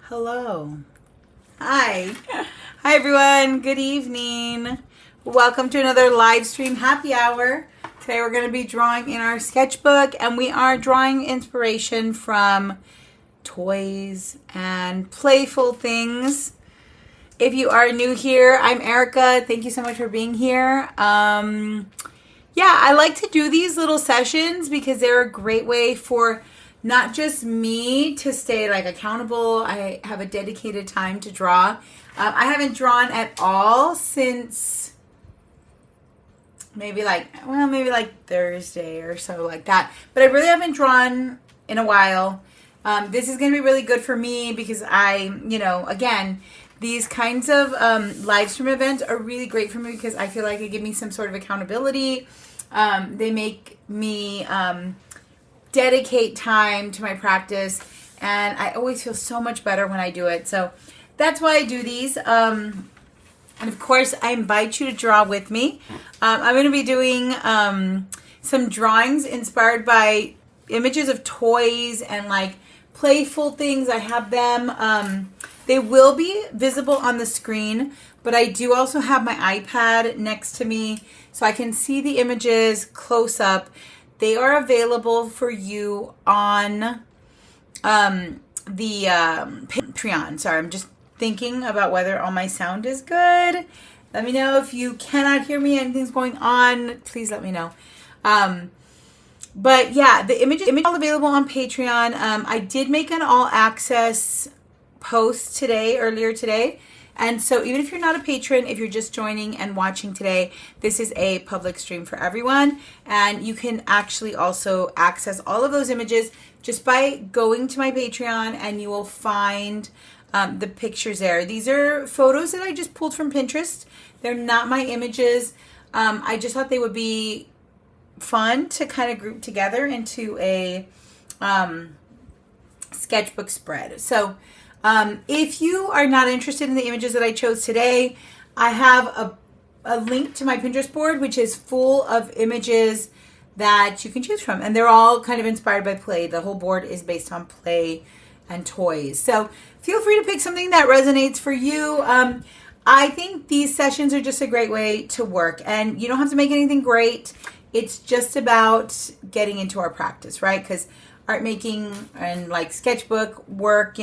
Hello. Hi. Hi everyone. Good evening. Welcome to another live stream happy hour. Today we're going to be drawing in our sketchbook, and we are drawing inspiration from toys and playful things. If you are new here, I'm Erica. Thank you so much for being here. I like to do these little sessions because they're a great way for not just me to stay accountable. I have a dedicated time to draw. I haven't drawn at all since maybe Thursday or so like that. But I really haven't drawn in a while. This is going to be really good for me because again, these kinds of live stream events are really great for me because I feel like they give me some sort of accountability. They make me dedicate time to my practice, and I always feel so much better when I do it. So that's why I do these. And of course, I invite you to draw with me. I'm going to be doing some drawings inspired by images of toys and playful things. I have them. They will be visible on the screen, but I do also have my iPad next to me so I can see the images close up. They are available for you on the Patreon. Sorry, I'm just thinking about whether all my sound is good. Let me know if you cannot hear me, anything's going on. Please let me know. But yeah, the images are all available on Patreon. I did make an all access post earlier today. And so even if you're not a patron, if you're just joining and watching today, this is a public stream for everyone. And you can actually also access all of those images just by going to my Patreon, and you will find the pictures there. These are photos that I just pulled from Pinterest. They're not my images. I just thought they would be fun to kind of group together into a sketchbook spread. So if you are not interested in the images that I chose today, I have a link to my Pinterest board, which is full of images that you can choose from. And they're all kind of inspired by play. The whole board is based on play and toys. So feel free to pick something that resonates for you. I think these sessions are just a great way to work. And you don't have to make anything great. It's just about getting into our practice, right? Because art making and sketchbook work,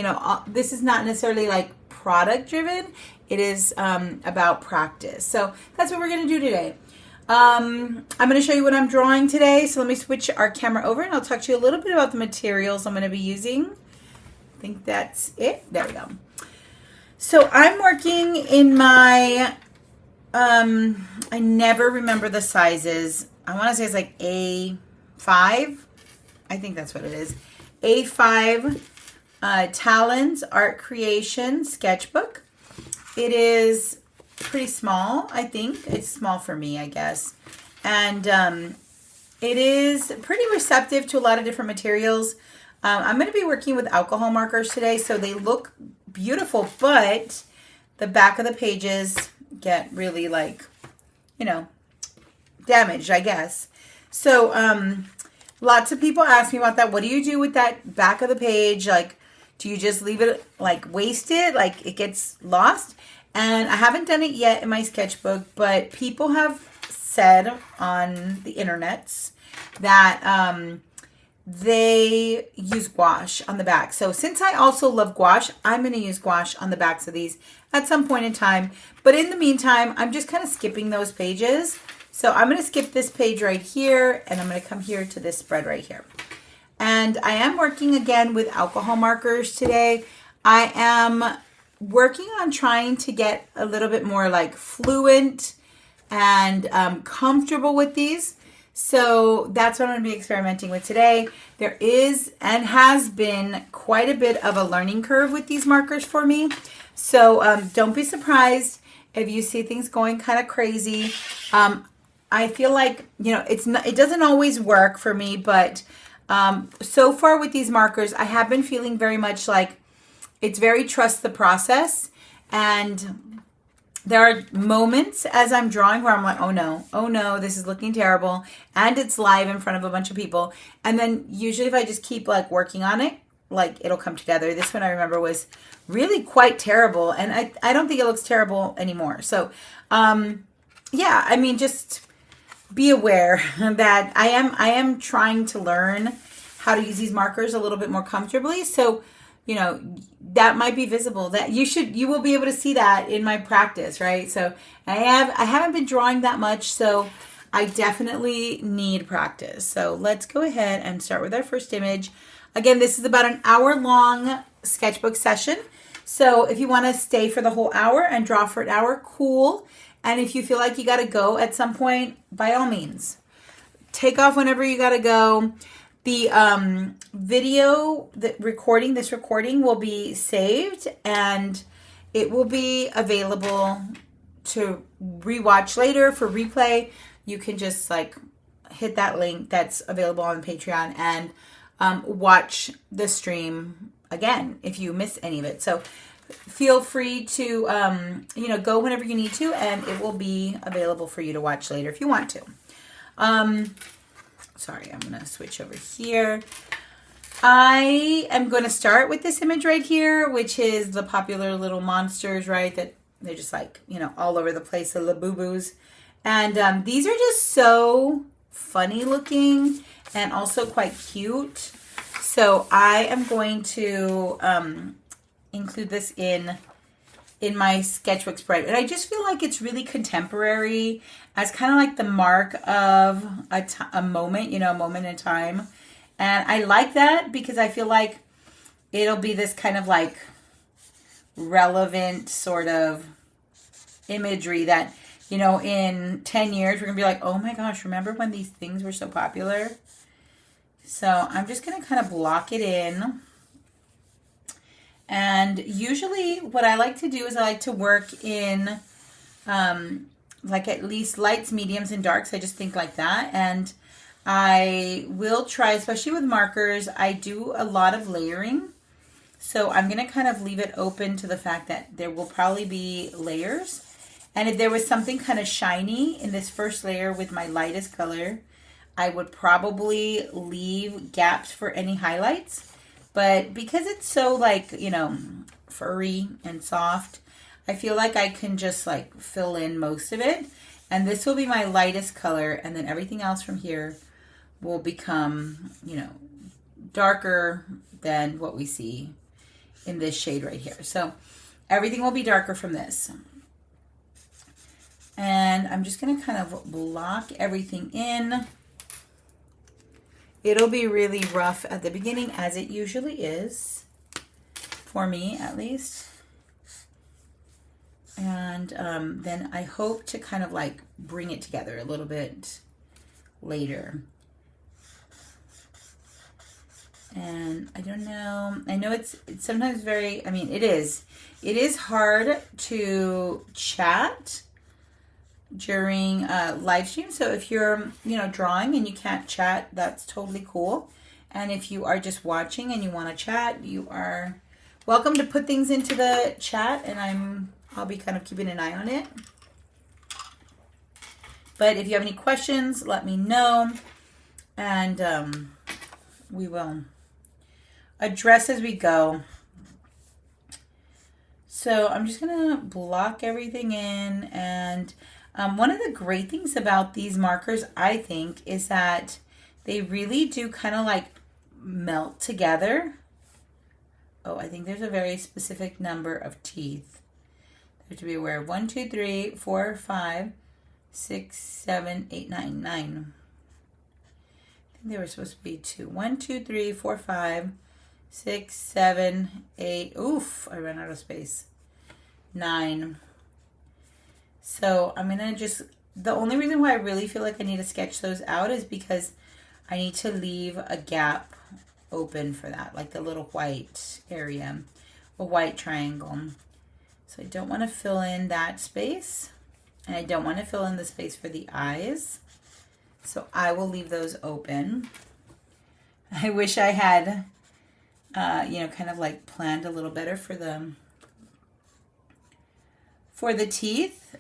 this is not necessarily product driven. It is about practice. So that's what we're going to do today. I'm going to show you what I'm drawing today. So let me switch our camera over and I'll talk to you a little bit about the materials I'm going to be using. I think that's it. There we go. So I'm working in my, I never remember the sizes. I want to say it's A5. I think that's what it is. A5 Talons Art Creation Sketchbook. It is pretty small, I think. It's small for me, I guess. And it is pretty receptive to a lot of different materials. I'm going to be working with alcohol markers today, so they look beautiful, but the back of the pages get really damaged, I guess. So, lots of people ask me about that. What do you do with that back of the page? Do you just leave it wasted? It gets lost? And I haven't done it yet in my sketchbook, but people have said on the internets that they use gouache on the back. So since I also love gouache, I'm going to use gouache on the backs of these at some point in time. But in the meantime, I'm just kind of skipping those pages. So I'm going to skip this page right here, and I'm going to come here to this spread right here. And I am working again with alcohol markers today. I am working on trying to get a little bit more fluent and comfortable with these. So that's what I'm going to be experimenting with today. There is and has been quite a bit of a learning curve with these markers for me. So don't be surprised if you see things going kind of crazy. I feel it doesn't always work for me, but so far with these markers, I have been feeling very much it's very trust the process. And there are moments as I'm drawing where I'm oh no, this is looking terrible. And it's live in front of a bunch of people. And then usually if I just keep working on it, like it'll come together. This one I remember was really quite terrible, and I don't think it looks terrible anymore. So yeah, I mean, just be aware that I am trying to learn how to use these markers a little bit more comfortably. So, you know, that might be visible, that you will be able to see that in my practice, right? So I haven't been drawing that much, so I definitely need practice. So let's go ahead and start with our first image. Again, this is about an hour-long sketchbook session. So if you want to stay for the whole hour and draw for an hour, cool. And if you feel like you got to go at some point, by all means, take off whenever you got to go. The this recording will be saved, and it will be available to rewatch later for replay. You can just like hit that link that's available on Patreon and watch the stream again if you miss any of it. So feel free to you know, go whenever you need to, and it will be available for you to watch later if you want to. Sorry, I'm going to switch over here. I am going to start with this image right here, which is the popular little monsters, right? That they're just like, you know, all over the place, the Labubu's. And these are just so funny looking and also quite cute. So I am going to include this in my sketchbook spread. And I just feel like it's really contemporary, as kind of like the mark of a moment, you know, a moment in time. And I like that because I feel like it'll be this kind of like relevant sort of imagery that, you know, in 10 years, we're going to be like, oh my gosh, remember when these things were so popular? So I'm just going to kind of block it in. And usually what I like to do is I like to work in like at least lights, mediums, and darks. I just think like that. And I will try, especially with markers, I do a lot of layering. So I'm going to kind of leave it open to the fact that there will probably be layers. And if there was something kind of shiny in this first layer with my lightest color, I would probably leave gaps for any highlights. But because it's so like, you know, furry and soft, I feel like I can just like fill in most of it. And this will be my lightest color. And then everything else from here will become, you know, darker than what we see in this shade right here. So everything will be darker from this. And I'm just going to kind of block everything in. It'll be really rough at the beginning, as it usually is, for me at least. And then I hope to kind of like bring it together a little bit later. And I don't know, I know it's sometimes very, I mean, it is hard to chat during live stream. So if you're, you know, drawing and you can't chat, that's totally cool. And if you are just watching and you want to chat, you are welcome to put things into the chat, and I'll be kind of keeping an eye on it. But if you have any questions, let me know, and we will address as we go. So I'm just gonna block everything in. And one of the great things about these markers, I think, is that they really do kind of like melt together. Oh, I think there's a very specific number of teeth. They have to be aware of 1, 2, 3, 4, 5, 6, 7, 8, 9, 9. I think there were supposed to be 2. 1, 2, 3, 4, 5, 6, 7, 8. Oof, I ran out of space. 9. So I'm going to just, the only reason why I really feel like I need to sketch those out is because I need to leave a gap open for that, like the little white area, a white triangle. So I don't want to fill in that space, and I don't want to fill in the space for the eyes. So I will leave those open. I wish I had, you know, kind of like planned a little better for the teeth,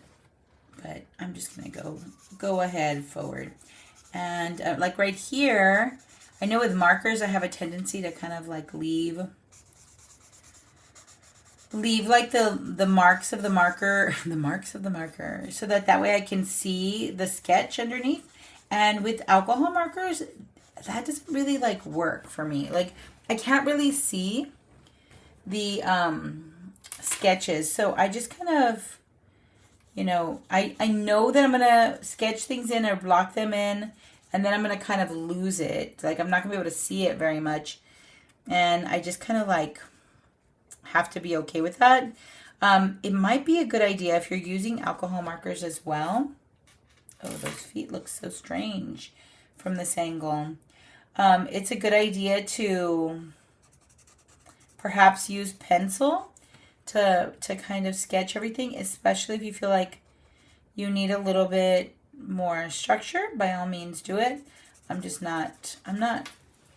but I'm just gonna go ahead forward. And like right here, I know with markers I have a tendency to kind of like leave like the marks of the marker, so that way I can see the sketch underneath. And with alcohol markers, that doesn't really like work for me. Like I can't really see the sketches. So I just kind of, you know, I know that I'm going to sketch things in or block them in, and then I'm going to kind of lose it. Like I'm not going to be able to see it very much. And I just kind of like have to be okay with that. It might be a good idea if you're using alcohol markers as well. Oh, those feet look so strange from this angle. It's a good idea to perhaps use pencil to kind of sketch everything, especially if you feel like you need a little bit more structure. By all means do it. I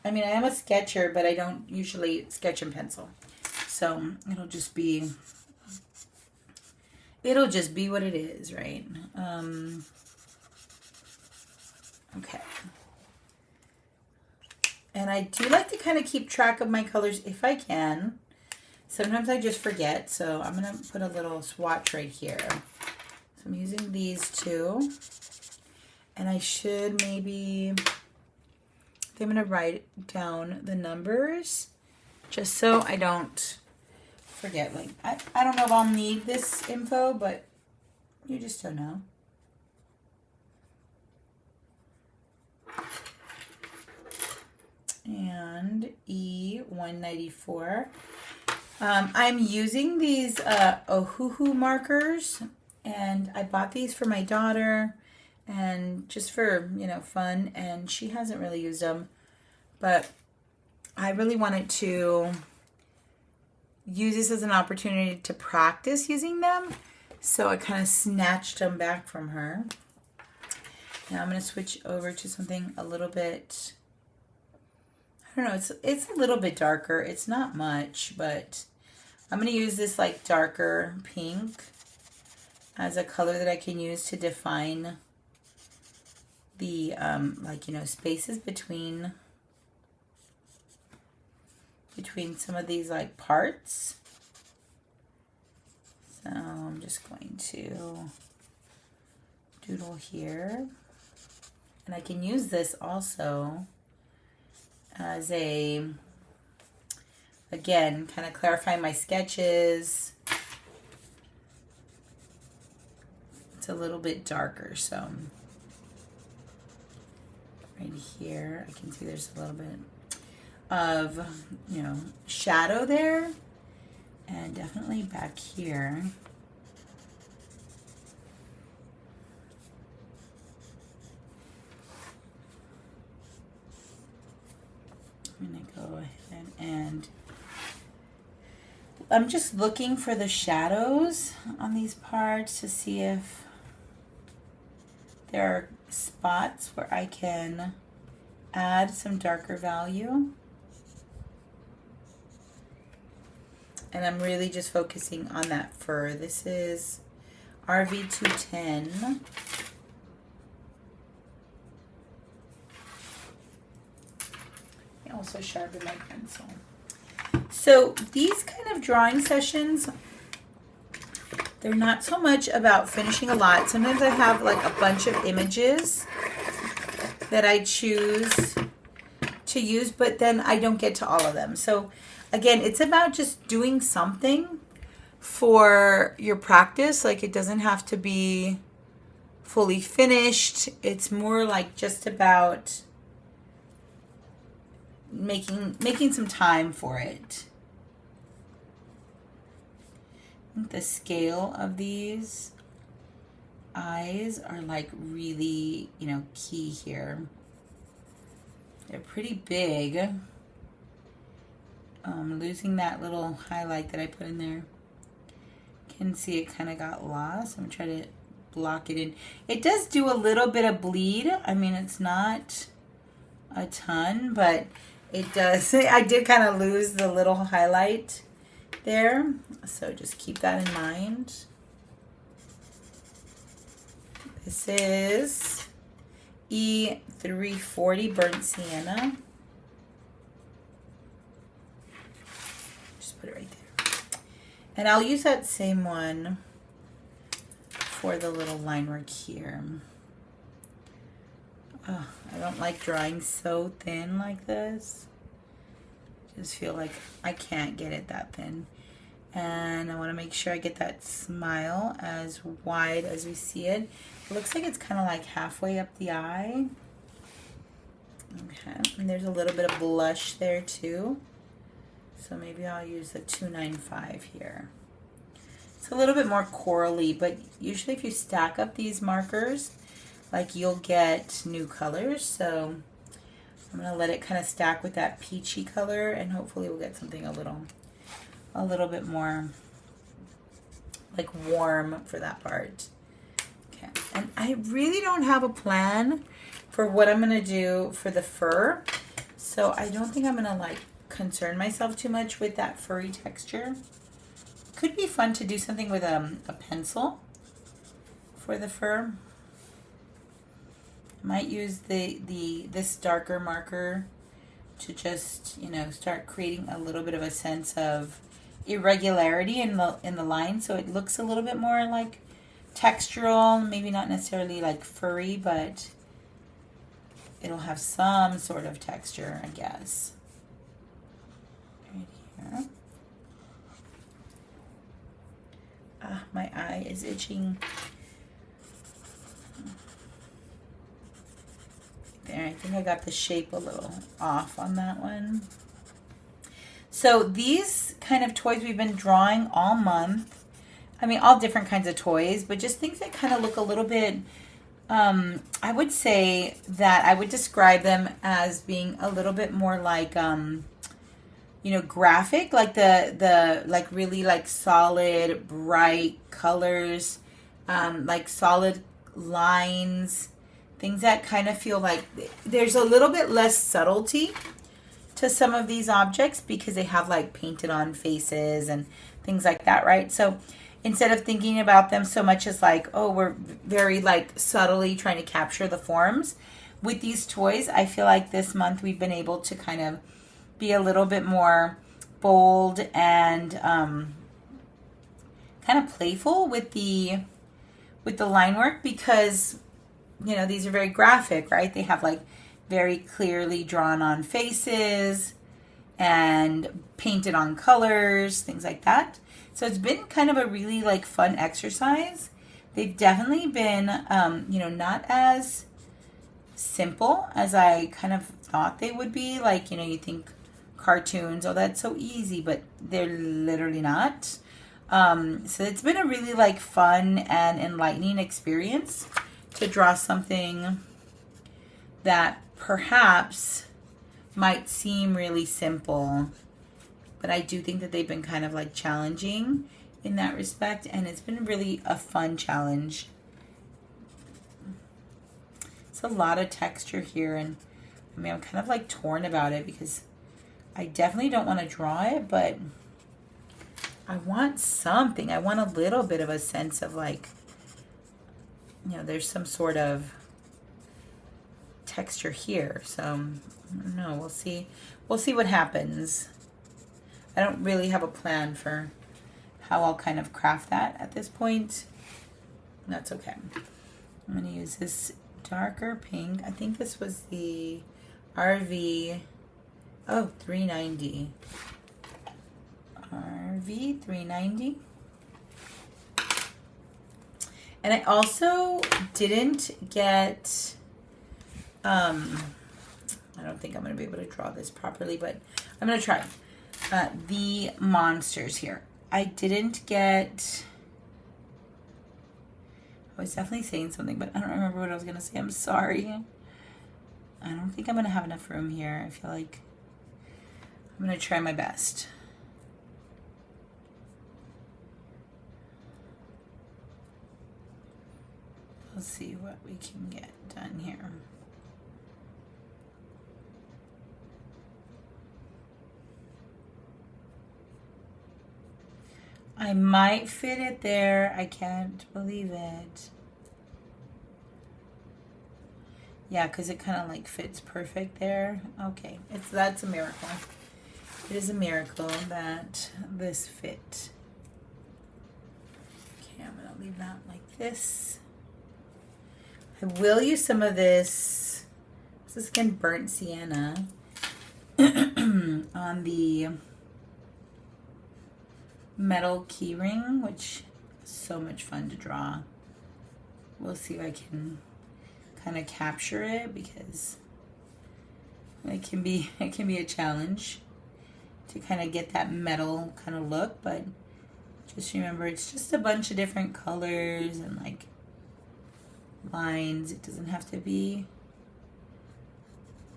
am a sketcher, but I don't usually sketch in pencil. So it'll just be what it is, right? Okay. And I do like to kind of keep track of my colors if I can. Sometimes I just forget, so I'm going to put a little swatch right here. So I'm using these two. And I should maybe, I'm going to write down the numbers just so I don't forget. Like, I don't know if I'll need this info, but you just don't know. And E194. I'm using these Ohuhu markers, and I bought these for my daughter and just for, you know, fun, and she hasn't really used them, but I really wanted to use this as an opportunity to practice using them, so I kind of snatched them back from her. Now I'm going to switch over to something a little bit, I don't know, it's a little bit darker. It's not much, but I'm going to use this like darker pink as a color that I can use to define the like, you know, spaces between some of these like parts. So I'm just going to doodle here, and I can use this also as a, again, kind of clarify my sketches. It's a little bit darker, so right here I can see there's a little bit of, you know, shadow there, and definitely back here. I'm going to go ahead and I'm just looking for the shadows on these parts to see if there are spots where I can add some darker value. And I'm really just focusing on that fur. This is RV210. I also sharpen my pencil. So these kind of drawing sessions, they're not so much about finishing a lot. Sometimes I have like a bunch of images that I choose to use, but then I don't get to all of them. So again, it's about just doing something for your practice. Like, it doesn't have to be fully finished. It's more like just about making some time for it. I think the scale of these eyes are like really, you know, key here. They're pretty big. Losing that little highlight that I put in there. Can see it kind of got lost. I'm going to try to block it in. It does do a little bit of bleed. I mean, it's not a ton, but it does. I did kind of lose the little highlight there. So just keep that in mind. This is E340 Burnt Sienna. And I'll use that same one for the little line work here. Oh, I don't like drawing so thin like this. Just feel like I can't get it that thin. And I want to make sure I get that smile as wide as we see it. It looks like it's kind of like halfway up the eye. Okay, and there's a little bit of blush there too. So maybe I'll use the 295 here. It's a little bit more corally, but usually if you stack up these markers, like you'll get new colors. So I'm gonna let it kind of stack with that peachy color, and hopefully we'll get something a little bit more like warm for that part. Okay, and I really don't have a plan for what I'm gonna do for the fur, so I don't think I'm gonna like concern myself too much with that furry texture. Could be fun to do something with a pencil for the fur. I might use this darker marker to just, you know, start creating a little bit of a sense of irregularity in the line, so it looks a little bit more like textural, maybe not necessarily like furry, but it'll have some sort of texture, I guess. Right here. Ah, my eye is itching. There, I think I got the shape a little off on that one. So these kind of toys we've been drawing all month. I mean, all different kinds of toys, but just things that kind of look a little bit, I would say that I would describe them as being a little bit more like, you know, graphic, like the like really like solid, bright colors, like solid lines, things that kind of feel like there's a little bit less subtlety to some of these objects because they have like painted on faces and things like that, right? So instead of thinking about them so much as like, oh, we're very like subtly trying to capture the forms, with these toys, I feel like this month we've been able to kind of be a little bit more bold and kind of playful with the line work because, you know, these are very graphic, right? They have like very clearly drawn on faces and painted on colors, things like that. So it's been kind of a really like fun exercise. They've definitely been, you know, not as simple as I kind of thought they would be. Like, you know, you think cartoons, oh, that's so easy, but they're literally not. So it's been a really like fun and enlightening experience to draw something that perhaps might seem really simple, but I do think that they've been kind of like challenging in that respect, and it's been really a fun challenge. It's a lot of texture here, and I mean, I'm kind of like torn about it because I definitely don't want to draw it, but I want something. I want a little bit of a sense of like, you know, there's some sort of texture here. So I don't know, we'll see what happens. I don't really have a plan for how I'll kind of craft that at this point. That's okay. I'm going to use this darker pink. I think this was the RV 390. RV 390. And I also didn't get, I don't think I'm going to be able to draw this properly, but I'm going to try. The monsters here. I didn't get, I was definitely saying something, but I don't remember what I was going to say. I'm sorry. I don't think I'm going to have enough room here. I feel like I'm going to try my best. Let's see what we can get done here. I might fit it there. I can't believe it. Yeah, because it kind of like fits perfect there. Okay, that's a miracle. It is a miracle that this fit. Okay, I'm going to leave that like this. I will use some of this. This is again burnt sienna on the metal key ring, which is so much fun to draw. We'll see if I can kind of capture it because it can be a challenge to kind of get that metal kind of look, but just remember it's just a bunch of different colors and like lines. It doesn't have to be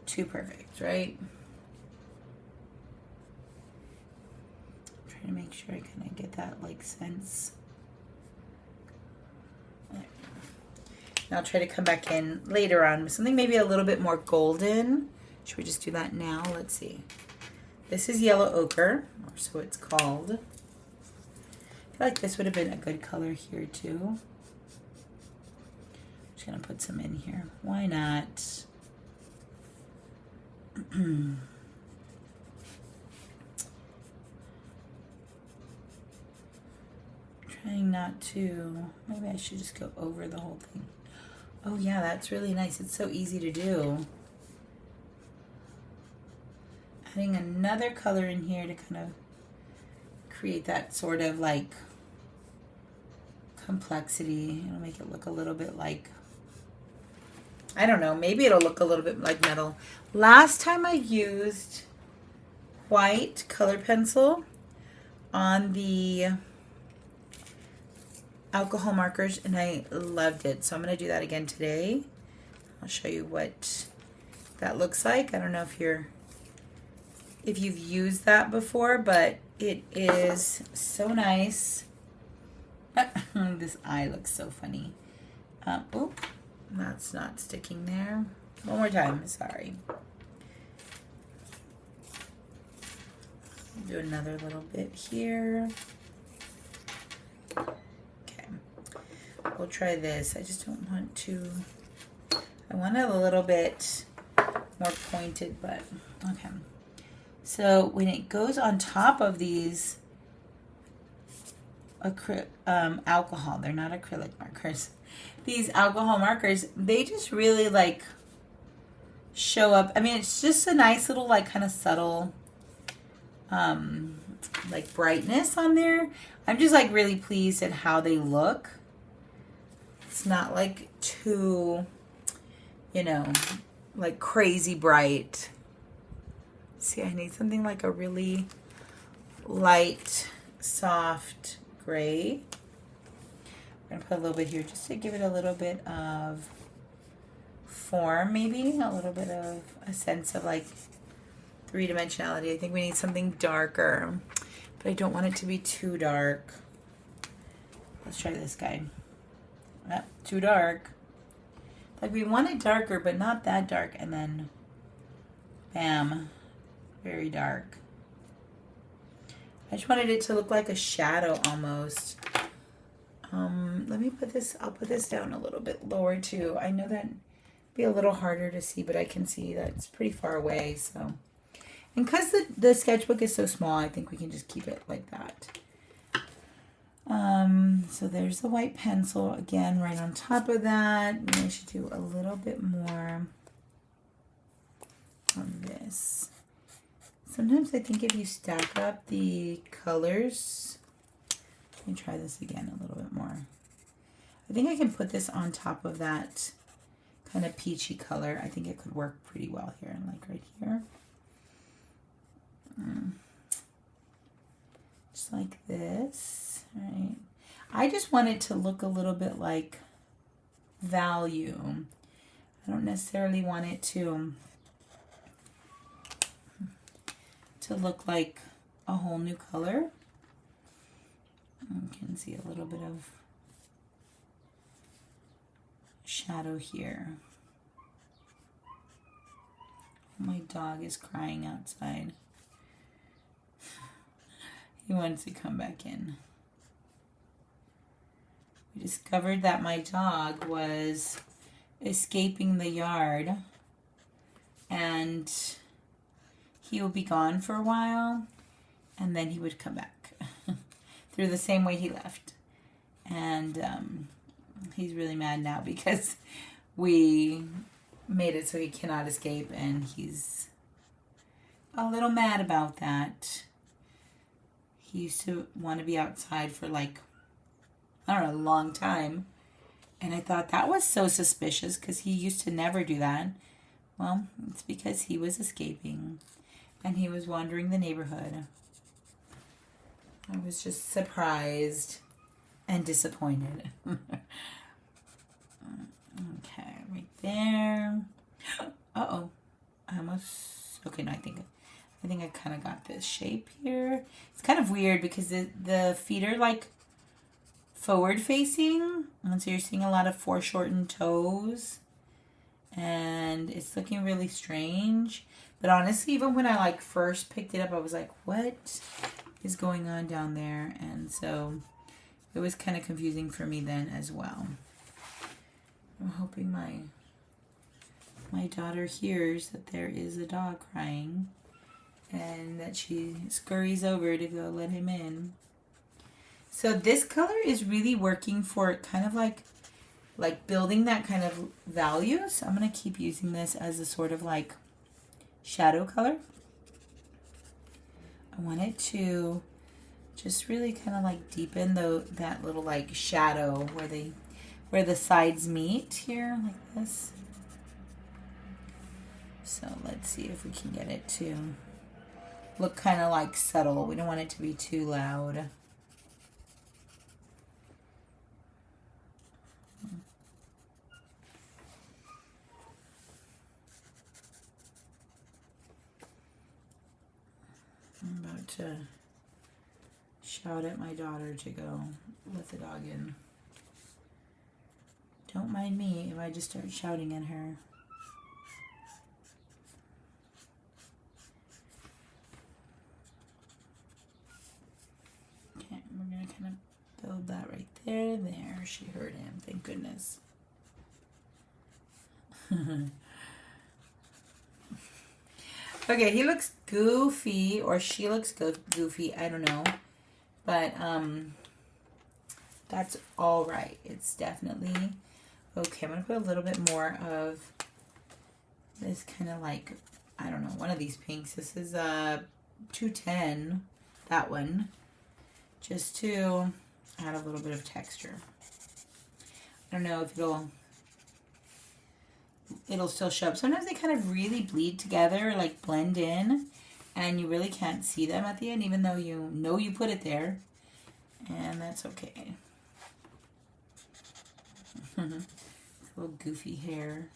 too perfect, right? Trying to make sure I kind of get that like sense. And I'll try to come back in later on with something maybe a little bit more golden. Should we just do that now? Let's see. This is yellow ochre, or so it's called. I feel like this would have been a good color here too. I'm just gonna put some in here. Why not? Trying not to, maybe I should just go over the whole thing. Oh yeah, that's really nice. It's so easy to do. Adding another color in here to kind of create that sort of like complexity. It'll make it look a little bit like, I don't know, maybe it'll look a little bit like metal. Last time I used white color pencil on the alcohol markers and I loved it. So I'm going to do that again today. I'll show you what that looks like. I don't know if you've used that before, but it is so nice. This eye looks so funny. Oh, that's not sticking there. One more time, sorry. Do another little bit here. Okay, we'll try this. I just don't want to, I want it a little bit more pointed, but okay. So when it goes on top of these alcohol, they're not acrylic markers. These alcohol markers, they just really like show up. I mean, it's just a nice little like kind of subtle like brightness on there. I'm just like really pleased at how they look. It's not like too, you know, like crazy bright. See, I need something like a really light, soft gray. I'm going to put a little bit here just to give it a little bit of form, maybe. A little bit of a sense of like three-dimensionality. I think we need something darker, but I don't want it to be too dark. Let's try this guy. Too dark. Like we want it darker, but not that dark. And then, bam. Very dark. I just wanted it to look like a shadow almost. Let me put this, I'll put this down a little bit lower too. I know that'd be a little harder to see, but I can see that it's pretty far away. So, and because the sketchbook is so small, I think we can just keep it like that. So there's the white pencil again right on top of that. Maybe I should do a little bit more on this. Sometimes I think if you stack up the colors, let me try this again a little bit more. I think I can put this on top of that kind of peachy color. I think it could work pretty well here, like right here. Just like this, right? I just want it to look a little bit like value. I don't necessarily want it to look like a whole new color. You can see a little bit of shadow here. My dog is crying outside. He wants to come back in. We discovered that my dog was escaping the yard and he would be gone for a while and then he would come back through the same way he left. And he's really mad now because we made it so he cannot escape, and he's a little mad about that. He used to want to be outside for like, I don't know, a long time. And I thought that was so suspicious because he used to never do that. Well, it's because he was escaping and he was wandering the neighborhood. I was just surprised and disappointed. Okay, right there. Uh-oh. I almost... Okay, no, I think I kind of got this shape here. It's kind of weird because the feet are like forward facing. And so you're seeing a lot of foreshortened toes. And it's looking really strange. But honestly, even when I like first picked it up, I was like, what is going on down there? And so it was kind of confusing for me then as well. I'm hoping my daughter hears that there is a dog crying and that she scurries over to go let him in. So this color is really working for kind of like building that kind of value. So I'm going to keep using this as a sort of like shadow color. I want it to just really kind of like deepen that little like shadow where the sides meet here, like this. So let's see if we can get it to look kind of like subtle. We don't want it to be too loud. I'm about to shout at my daughter to go let the dog in. Don't mind me if I just start shouting at her. Okay, we're going to kind of build that right there. There, she heard him. Thank goodness. Okay, he looks goofy, or she looks goofy. I don't know. But that's all right. It's definitely okay. I'm going to put a little bit more of this kind of like, I don't know, one of these pinks. This is 210, that one, just to add a little bit of texture. I don't know if it'll still show up. Sometimes they kind of really bleed together, like blend in, and you really can't see them at the end, even though you know you put it there, and that's okay. A little goofy hair.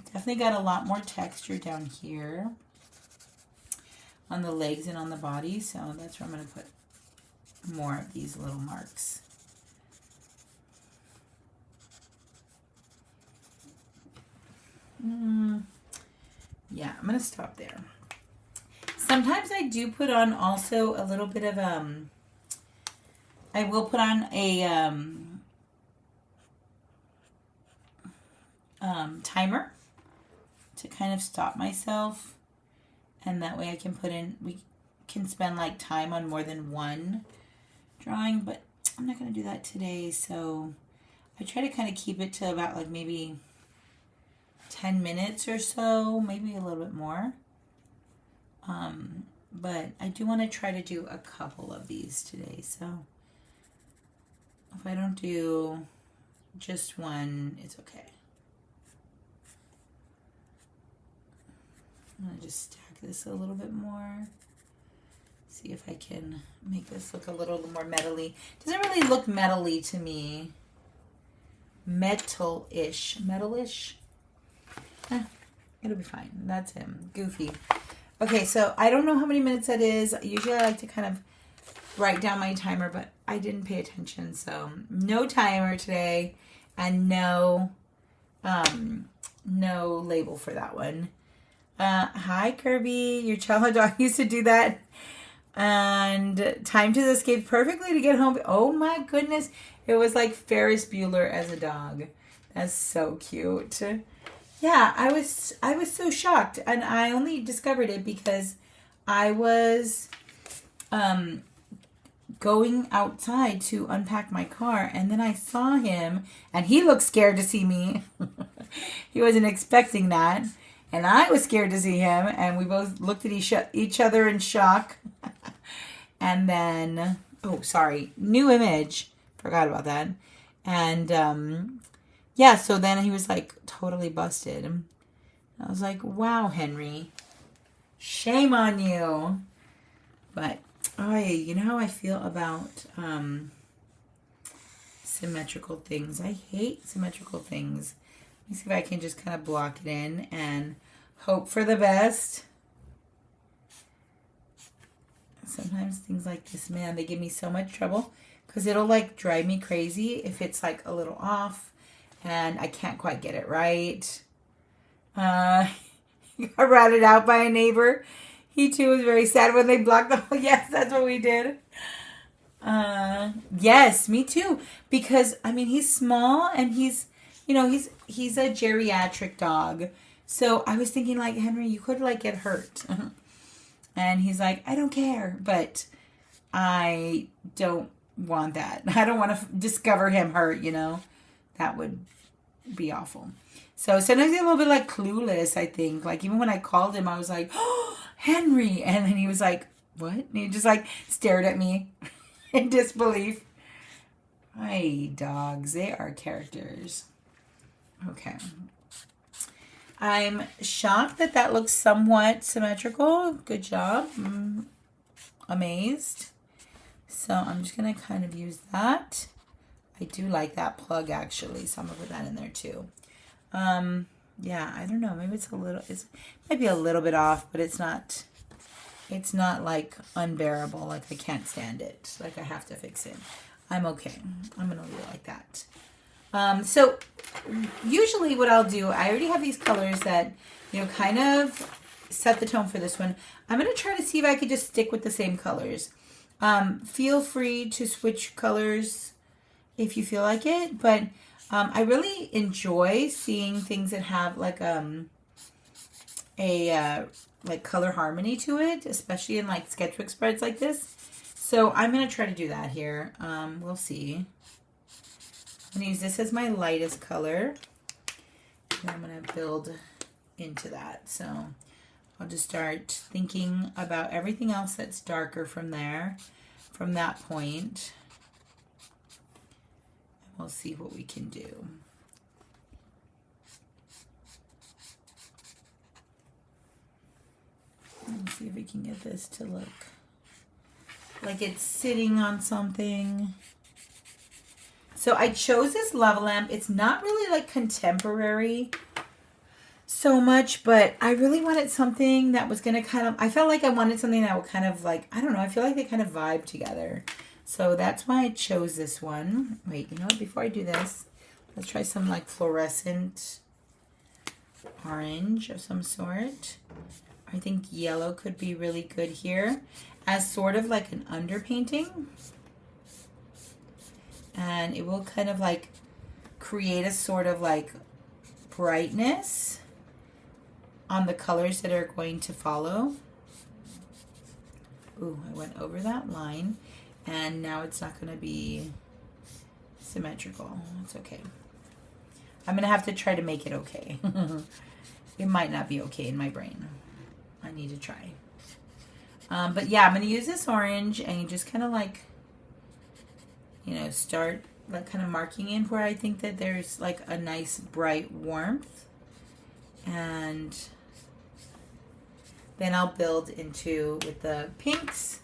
Definitely got a lot more texture down here on the legs and on the body, so that's where I'm going to put more of these little marks. Yeah, I'm going to stop there. Sometimes I do put on also a little bit of, I will put on a timer to kind of stop myself, and that way I can put in, we can spend like time on more than one drawing, but I'm not going to do that today, so I try to kind of keep it to about like maybe 10 minutes or so, maybe a little bit more. But I do want to try to do a couple of these today, so if I don't do just one, it's okay. I'm going to just stack this a little bit more. See if I can make this look a little more metally. Doesn't really look metally to me. Metal-ish. Metal-ish? It'll be fine. That's him. Goofy. Okay, so I don't know how many minutes that is. Usually I like to kind of write down my timer, but I didn't pay attention. So no timer today and no label for that one. Hi, Kirby. Your childhood dog used to do that. And time to escape perfectly to get home. Oh my goodness. It was like Ferris Bueller as a dog. That's so cute. Yeah, I was so shocked, and I only discovered it because I was going outside to unpack my car, and then I saw him, and he looked scared to see me. He wasn't expecting that, and I was scared to see him, and we both looked at each other in shock. And then, oh, sorry, new image. Forgot about that. And yeah, so then he was like totally busted. I was like, wow, Henry, shame on you. But, oh, you know how I feel about symmetrical things. I hate symmetrical things. Let me see if I can just kind of block it in and hope for the best. Sometimes things like this, man, they give me so much trouble because it'll like drive me crazy if it's like a little off and I can't quite get it right. I got ratted out by a neighbor. He too was very sad when they blocked the hole. Yes, that's what we did. Yes, me too. Because I mean, he's small and he's a geriatric dog. So I was thinking like, Henry, you could like get hurt. And he's like, I don't care, but I don't want that. I don't want to discover him hurt, That would be awful. So sometimes he's a little bit like clueless, I think. Like even when I called him, I was like, oh, Henry. And then he was like, what? And he just like stared at me in disbelief. Hey, dogs, they are characters. Okay. I'm shocked that looks somewhat symmetrical. Good job. I'm amazed. So I'm just going to kind of use that. I do like that plug actually, so I'm going to put that in there too. Yeah, I don't know. Maybe it might be a little bit off, but it's not like unbearable. Like I can't stand it. Like I have to fix it. I'm okay. I'm going to leave it like that. So usually what I'll do, I already have these colors that, kind of set the tone for this one. I'm going to try to see if I could just stick with the same colors. Feel free to switch colors if you feel like it, but I really enjoy seeing things that have like like color harmony to it, especially in like sketchbook spreads like this. So I'm going to try to do that here. We'll see. I'm going to use this as my lightest color. And I'm going to build into that. So I'll just start thinking about everything else that's darker from there, from that point. And we'll see what we can do. Let's see if we can get this to look like it's sitting on something. So I chose this lava lamp. It's not really like contemporary so much, but I really wanted something that was going to kind of, I felt like I wanted something that would kind of like, I don't know, I feel like they kind of vibe together. So that's why I chose this one. Wait, you know what, before I do this, let's try some like fluorescent orange of some sort. I think yellow could be really good here as sort of like an underpainting. And it will kind of like create a sort of like brightness on the colors that are going to follow. Ooh, I went over that line and now it's not going to be symmetrical. It's okay. I'm going to have to try to make it okay. It might not be okay in my brain. I need to try. But yeah, I'm going to use this orange and you just kind of like, start like kind of marking in where I think that there's like a nice bright warmth. And then I'll build into with the pinks.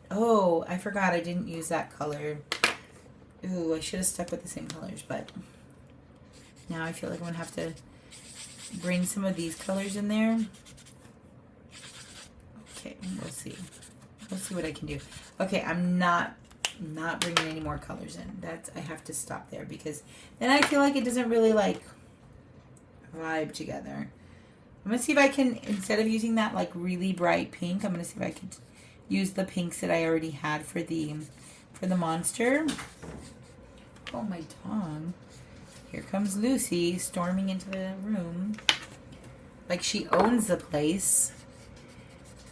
Oh, I forgot I didn't use that color. Ooh, I should have stuck with the same colors, but now I feel like I'm going to have to bring some of these colors in there. Okay, we'll see. We'll see what I can do. Okay, I'm not bringing any more colors in. I have to stop there because then I feel like it doesn't really like vibe together. I'm going to see if I can, instead of using that like really bright pink, I'm going to see if I could use the pinks that I already had for the monster. Oh, my tongue. Here comes Lucy storming into the room like she owns the place.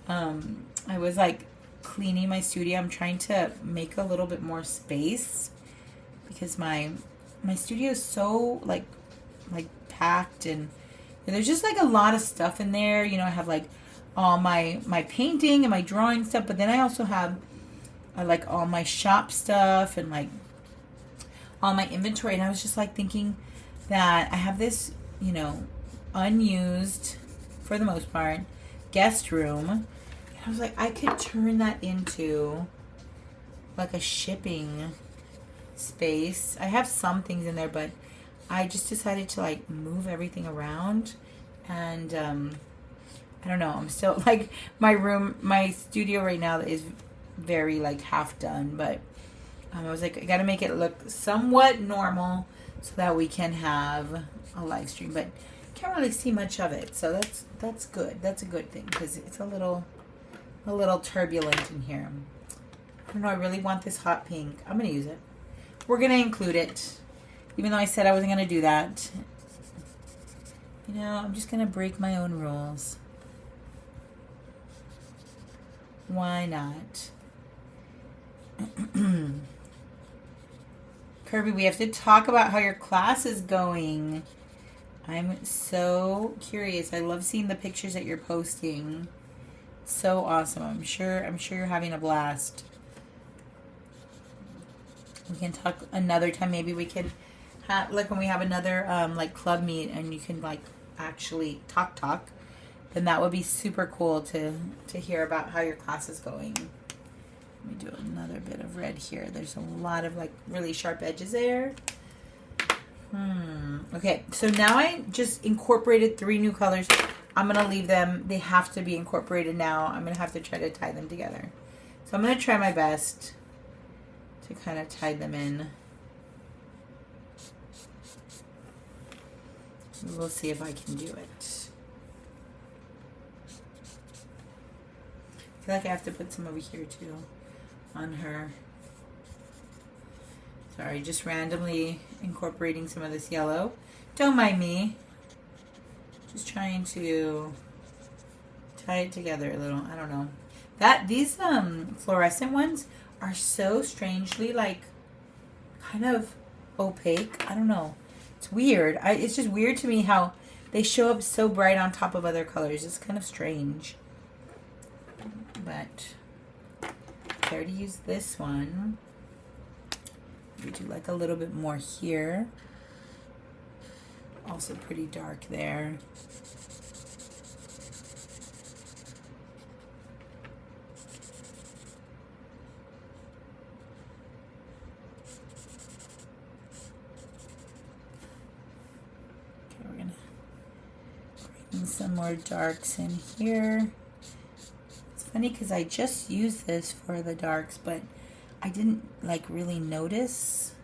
I was like cleaning my studio. I'm trying to make a little bit more space because my studio is so like packed, and there's just like a lot of stuff in there. You know, I have like all my painting and my drawing stuff, but then I also have like all my shop stuff and like all my inventory. And I was just like thinking that I have this, you know, unused, for the most part, guest room. And I was like, I could turn that into like a shipping space. I have some things in there, but I just decided to like move everything around. And I don't know, I'm still like, my studio right now is very like half done, but I was like, I gotta make it look somewhat normal so that we can have a live stream, but can't really see much of it, so that's good. That's a good thing because it's a little turbulent in here. I don't know, I really want this hot pink. I'm gonna use it. We're gonna include it, even though I said I wasn't gonna do that. You know, I'm just gonna break my own rules. Why not? Kirby, we have to talk about how your class is going. I'm so curious. I love seeing the pictures that you're posting. So awesome. I'm sure you're having a blast. We can talk another time. Maybe we could have, like, when we have another like club meet and you can like actually talk. Then that would be super cool to hear about how your class is going. Let me do another bit of red here. There's a lot of like really sharp edges there. Okay, so now I just incorporated 3 new colors. I'm gonna leave them. They have to be incorporated now. I'm gonna have to try to tie them together. So I'm gonna try my best to kind of tie them in. We'll see if I can do it. I feel like I have to put some over here too on her. Sorry, just randomly incorporating some of this yellow. Don't mind me. Just trying to tie it together a little. I don't know. These fluorescent ones are so strangely like kind of opaque. I don't know. It's weird. It's just weird to me how they show up so bright on top of other colors. It's kind of strange. But I already used this one. We do like a little bit more here. Also pretty dark there. Okay, we're gonna bring some more darks in here. It's funny because I just used this for the darks, but I didn't like really notice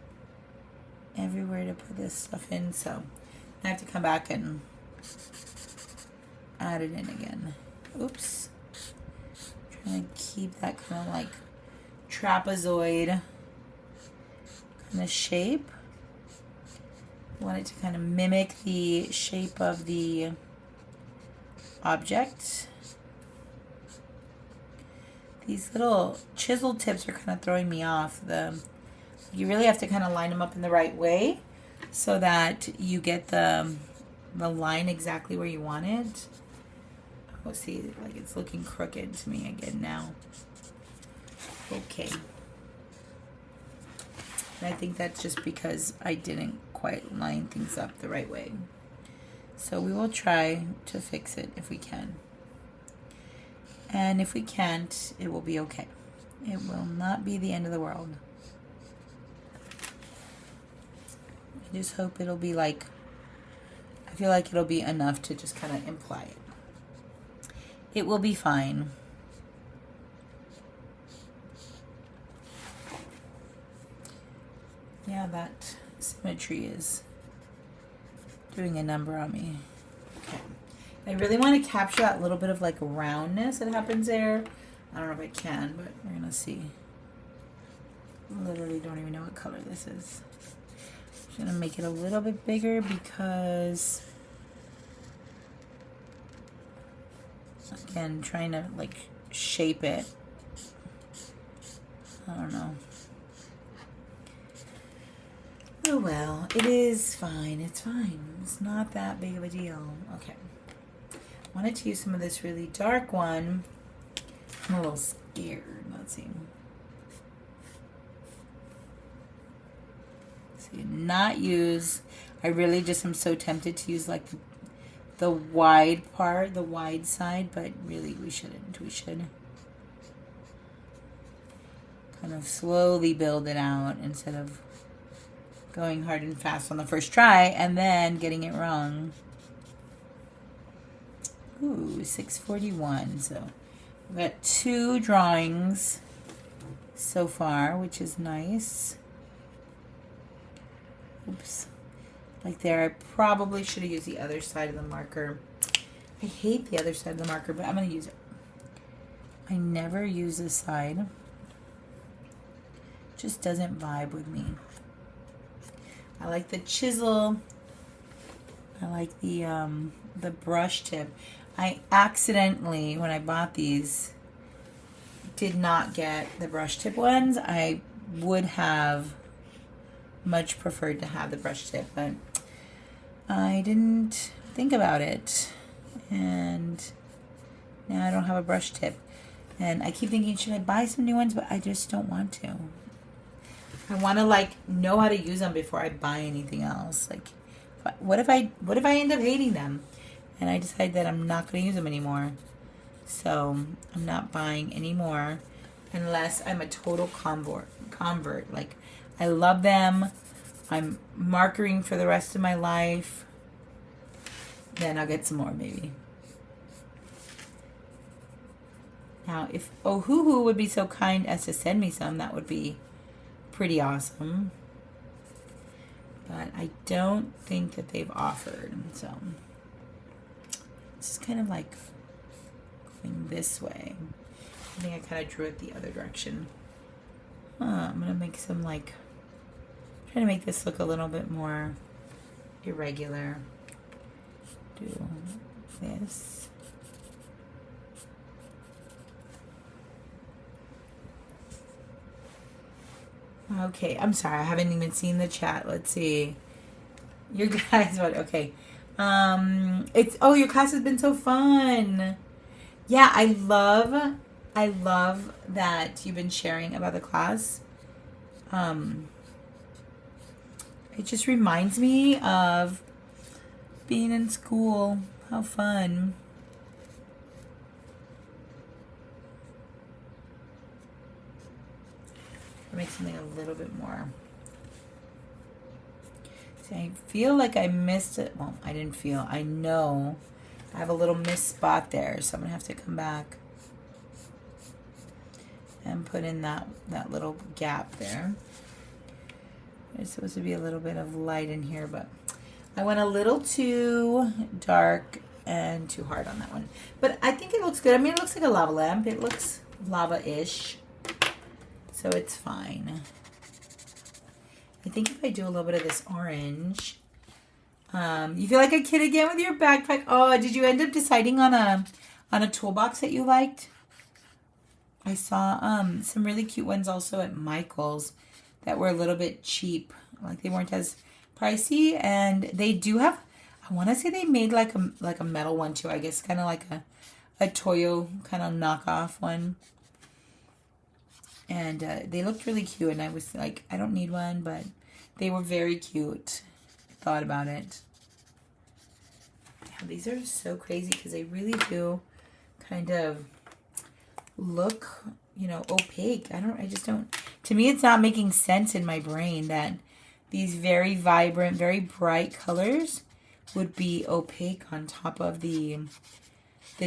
everywhere to put this stuff in, so I have to come back and add it in again. Oops. Trying to keep that kind of like trapezoid kind of shape. I want it to kind of mimic the shape of the object. These little chisel tips are kind of throwing me off. You really have to kind of line them up in the right way so that you get the line exactly where you want it. Oh, see, like it's looking crooked to me again now. Okay. And I think that's just because I didn't quite line things up the right way. So we will try to fix it if we can. And if we can't, it will be okay. It will not be the end of the world. I just hope it'll be like, I feel like it'll be enough to just kind of imply it. It will be fine. Yeah, that symmetry is doing a number on me. Okay. I really want to capture that little bit of like roundness that happens there. I don't know if I can, but we're gonna see. I literally don't even know what color this is. I'm just gonna make it a little bit bigger because, again, trying to like shape it. don't know. Oh well, it is fine. It's fine. It's not that big of a deal. Okay. I wanted to use some of this really dark one. I'm a little scared. Let's see. See, not use. I really just am so tempted to use like the wide part, the wide side, but really we shouldn't. We should kind of slowly build it out instead of going hard and fast on the first try and then getting it wrong. Ooh, 641. So we've got 2 drawings so far, which is nice. Oops. Like there, I probably should have used the other side of the marker. I hate the other side of the marker, but I'm going to use it. I never use this side. Just doesn't vibe with me. I like the chisel. I like the brush tip. I accidentally, when I bought these, did not get the brush tip ones. I would have much preferred to have the brush tip, but I didn't think about it. And now I don't have a brush tip. And I keep thinking, should I buy some new ones? But I just don't want to. I want to like know how to use them before I buy anything else. Like, what if I end up hating them, and I decide that I'm not going to use them anymore? So I'm not buying anymore unless I'm a total convert. Like, I love them. I'm markering for the rest of my life. Then I'll get some more maybe. Now, if Ohuhu would be so kind as to send me some, that would be pretty awesome. But I don't think that they've offered. So this is kind of like going this way. I think I kind of drew it the other direction. I'm going to make some like, try to make this look a little bit more irregular. Do this. Okay, I'm sorry, I haven't even seen the chat. Let's see. You guys, what? Okay. Your class has been so fun. Yeah, I love that you've been sharing about the class. It just reminds me of being in school. How fun. Make something a little bit more. See, I feel like I missed it. Well, I didn't feel. I know I have a little missed spot there, so I'm gonna have to come back and put in that little gap there. There's supposed to be a little bit of light in here, but I went a little too dark and too hard on that one. But I think it looks good. I mean, it looks like a lava lamp. It looks lava-ish. So it's fine. I think if I do a little bit of this orange, you feel like a kid again with your backpack. Oh, did you end up deciding on a toolbox that you liked? I saw some really cute ones also at Michael's that were a little bit cheap. Like they weren't as pricey, and they do have. I want to say they made like a metal one too. I guess kind of like a Toyo kind of knockoff one. And they looked really cute, and I was like, I don't need one, but they were very cute. Thought about it. Yeah, these are so crazy because they really do kind of look, opaque. I just don't, to me, it's not making sense in my brain that these very vibrant, very bright colors would be opaque on top of the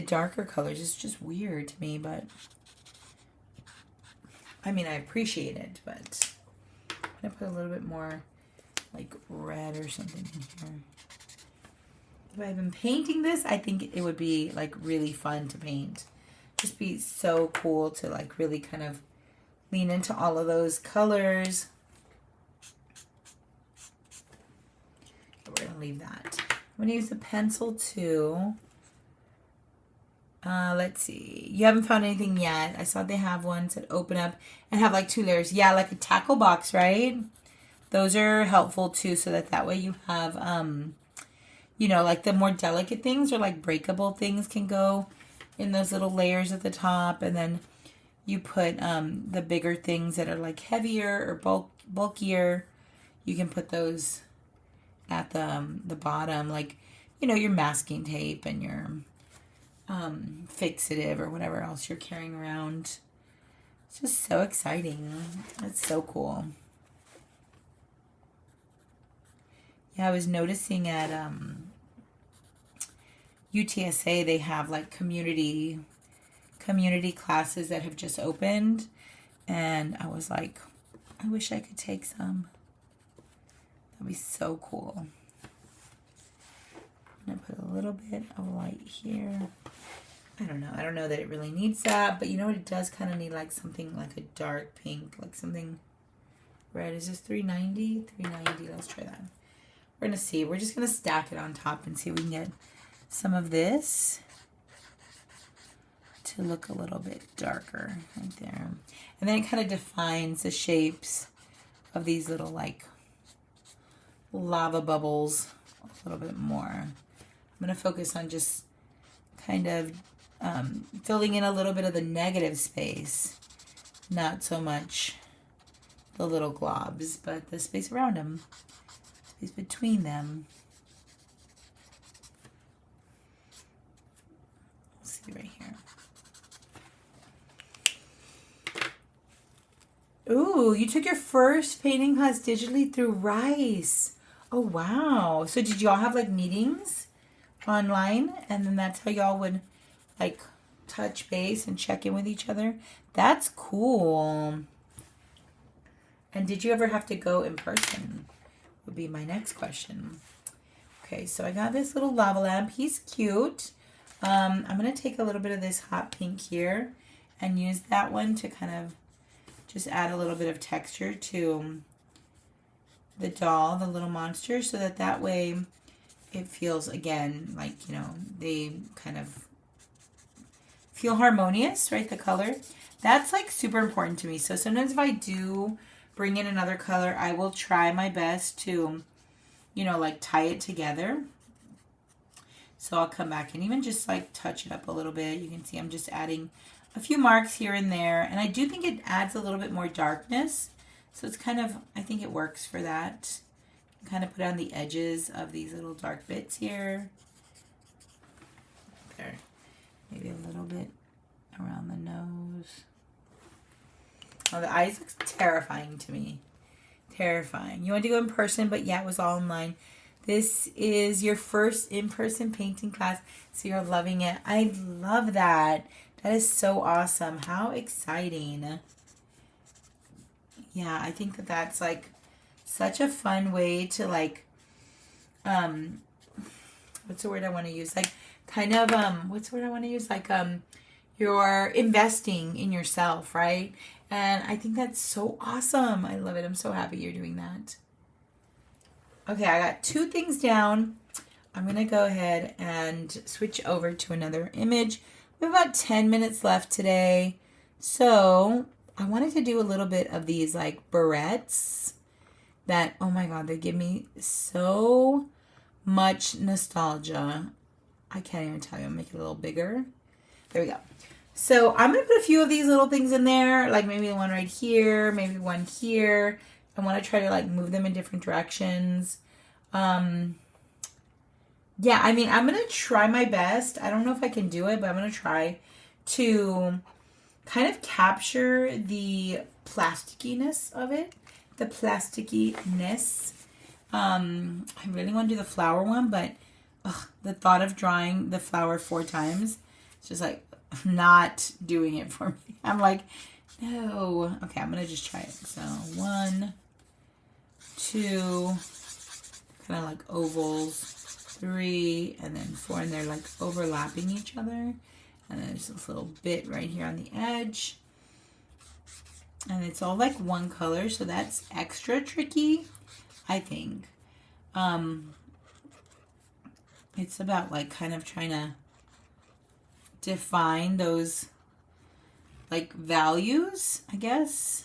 darker colors. It's just weird to me, but I mean, I appreciate it, but I'm going to put a little bit more like red or something in here. If I've been painting this, I think it would be like really fun to paint. Just be so cool to like really kind of lean into all of those colors. We're going to leave that. I'm going to use the pencil too. Let's see. You haven't found anything yet. I saw they have ones that open up and have like 2 layers. Yeah, like a tackle box, right? Those are helpful too, so that way you have, you know, like the more delicate things or like breakable things can go in those little layers at the top, and then you put the bigger things that are like heavier or bulkier. You can put those at the bottom, like, you know, your masking tape and your fixative or whatever else you're carrying around. It's just so exciting. It's so cool. Yeah, I was noticing at UTSA they have like community classes that have just opened, and I was like, I wish I could take some. That'd be so cool. I'm gonna put a little bit of light here. I don't know that it really needs that, but you know what, it does kind of need like something like a dark pink, like something red. Is this 390? 390, let's try that. We're gonna see. We're just gonna stack it on top and see if we can get some of this to look a little bit darker right there. And then it kind of defines the shapes of these little like lava bubbles a little bit more. I'm gonna focus on just kind of filling in a little bit of the negative space, not so much the little globs, but the space around them, space between them. Let's see right here. Ooh, you took your first painting class digitally through Rice. Oh, wow. So did y'all have like meetings online, and then that's how y'all would like touch base and check in with each other? That's cool. And did you ever have to go in person? Would be my next question. Okay, so I got this little lava lamp. He's cute. I'm going to take a little bit of this hot pink here and use that one to kind of just add a little bit of texture to the doll, the little monster, so that way it feels, again, like, you know, they kind of feel harmonious, right? The color. That's like super important to me. So sometimes if I do bring in another color, I will try my best to, you know, like tie it together. So I'll come back and even just like touch it up a little bit. You can see I'm just adding a few marks here and there. And I do think it adds a little bit more darkness. So it's kind of, I think it works for that. Kind of put on the edges of these little dark bits here. There. Maybe a little bit around the nose. Oh, the eyes look terrifying to me. Terrifying. You want to go in person, but yeah, it was all online. This is your first in-person painting class, so you're loving it. I love that. That is so awesome. How exciting. Yeah, I think that that's like such a fun way to like, what's the word I want to use? Like kind of, what's the word I want to use? Like, you're investing in yourself, right? And I think that's so awesome. I love it. I'm so happy you're doing that. Okay, I got 2 things down. I'm going to go ahead and switch over to another image. We have about 10 minutes left today. So I wanted to do a little bit of these like barrettes that, oh my God, they give me so much nostalgia. I can't even tell you. I'll make it a little bigger. There we go. So I'm going to put a few of these little things in there, like maybe one right here, maybe one here. I want to try to like move them in different directions. Yeah, I mean, I'm going to try my best. I don't know if I can do it, but I'm going to try to kind of capture the plasticiness of it. The plasticiness. I really want to do the flower one, but the thought of drawing the flower 4 times, it's just like not doing it for me. I'm like, no. Okay, I'm going to just try it. So 1, 2, kind of like ovals, 3, and then 4, and they're like overlapping each other. And then there's this little bit right here on the edge. And it's all like one color, so that's extra tricky, I think. It's about like kind of trying to define those like values, I guess,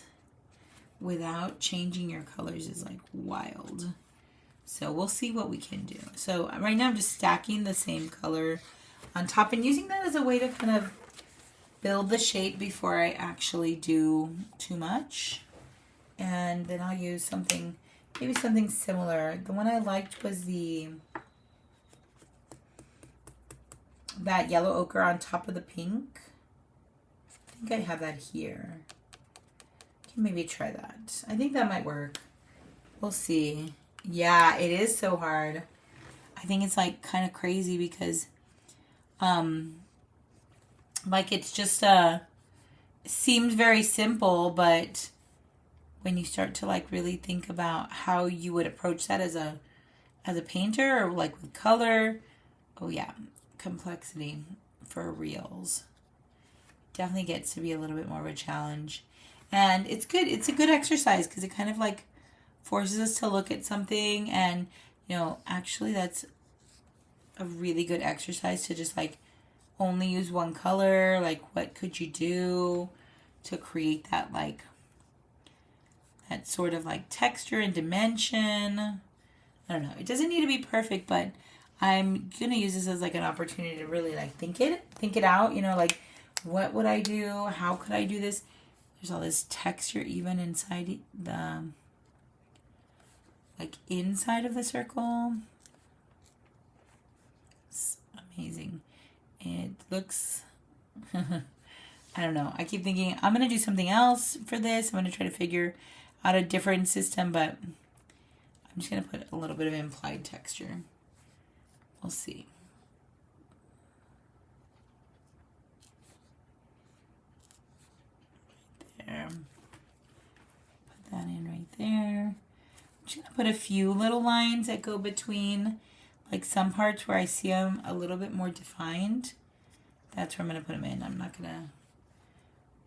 without changing your colors is like wild. So we'll see what we can do. So right now I'm just stacking the same color on top and using that as a way to kind of build the shape before I actually do too much. And then I'll use something, maybe something similar. The one I liked was that yellow ochre on top of the pink. I think I have that here. Can maybe try that. I think that might work. We'll see. Yeah, it is so hard. I think it's like kind of crazy because like it's just seems very simple, but when you start to like really think about how you would approach that as a painter or like with color, oh yeah, complexity for reals. Definitely gets to be a little bit more of a challenge. And it's good. It's a good exercise because it kind of like forces us to look at something and, you know, actually that's a really good exercise to just like only use one color. Like what could you do to create that like that sort of like texture and dimension? I don't know. It doesn't need to be perfect, but I'm going to use this as like an opportunity to really like think it out, you know, like what would I do? How could I do this? There's all this texture even inside the, like inside of the circle. It's amazing. It looks, I don't know. I keep thinking I'm going to do something else for this. I'm going to try to figure out a different system, but I'm just going to put a little bit of implied texture. We'll see. There. Put that in right there. I'm just going to put a few little lines that go between like some parts where I see them a little bit more defined. That's where I'm going to put them in. I'm not going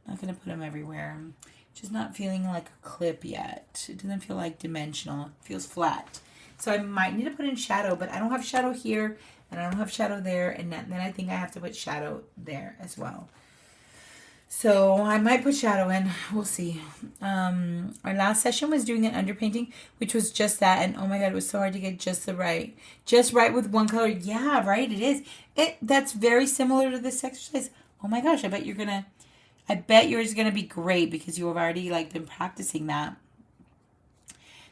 to put them everywhere. I'm just not feeling like a clip yet. It doesn't feel like dimensional. It feels flat. So I might need to put in shadow, but I don't have shadow here and I don't have shadow there. And then I think I have to put shadow there as well. So I might put shadow in. We'll see. Our last session was doing an underpainting, which was just that. And oh my God, it was so hard to get just right with one color. Yeah, right. It is. That's very similar to this exercise. Oh my gosh, I bet yours is gonna be great because you have already like been practicing that.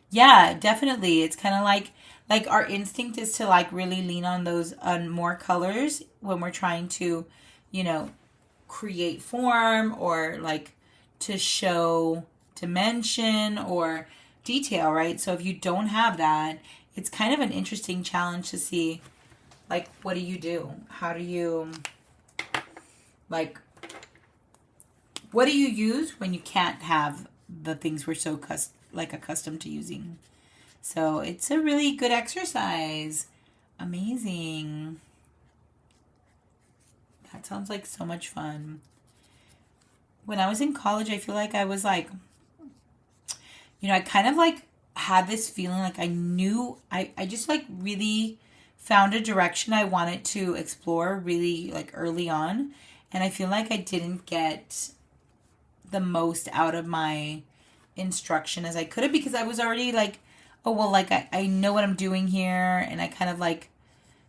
Yeah, definitely. It's kind of like our instinct is to like really lean on those more colors when we're trying to, you know, create form or like to show dimension or detail, right? So if you don't have that, it's kind of an interesting challenge to see like what do you do? How do you like what do you use when you can't have the things we're so accustomed to using? So it's a really good exercise. Amazing. That sounds like so much fun. When I was in college, I feel like I was like, you know, I kind of like had this feeling like I knew, I just like really found a direction I wanted to explore really like early on. And I feel like I didn't get the most out of my instruction as I could have because I was already like, oh, well, like I know what I'm doing here. And I kind of like